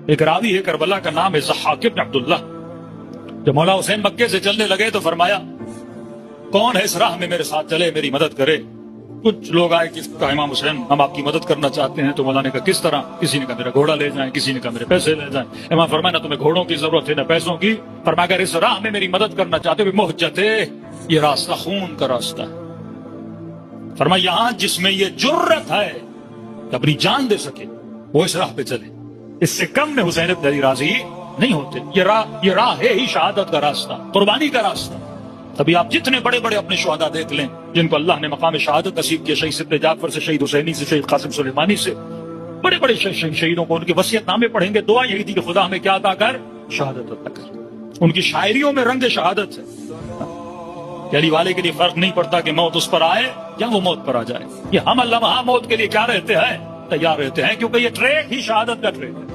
ایک راوی ہے کربلا کا نام ہے ضحاک بن عبداللہ. جب مولا حسین مکے سے چلنے لگے تو فرمایا کون ہے اس راہ میں میرے ساتھ چلے میری مدد کرے. کچھ لوگ آئے کہ امام حسین ہم آپ کی مدد کرنا چاہتے ہیں. تو مولا نے کہا کس طرح؟ کسی نے کہا میرا گھوڑا لے جائیں, کسی نے کہا میرے پیسے لے جائیں. امام فرمایا نہ تمہیں گھوڑوں کی ضرورت ہے نہ پیسوں کی. فرمایا اگر اس راہ میں میری مدد کرنا چاہتے ہو محجت ہے, یہ راستہ خون کا راستہ ہے. فرمایا یہاں جس میں یہ جرت ہے کہ اپنی جان دے سکے وہ اس راہ پہ چلے. اس سے کم میں حسین بن علی راضی نہیں ہوتے. یہ راہ ہے ہی شہادت کا راستہ, قربانی کا راستہ. تبھی آپ جتنے بڑے بڑے اپنے شہداء دیکھ لیں جن کو اللہ نے مقام شہادت نصیب کیا, شہید سبط جعفر سے, شہید حسینی سے, شہید قاسم سلیمانی سے, بڑے بڑے شہیدوں کو ان کے وصیت نامے پڑھیں گے, دعا یہی تھی کہ خدا ہمیں کیا عطا کر, شہادت عطا کر. ان کی شاعریوں میں رنگ شہادت ہے. علی والے کے لیے فرق نہیں پڑتا کہ موت اس پر آئے یا وہ موت پر آ جائے. یہ ہم اللہ موت کے لیے کیا رہتے ہیں, تیار رہتے ہیں, کیونکہ یہ ٹریک ہی شہادت کا ٹریک ہے.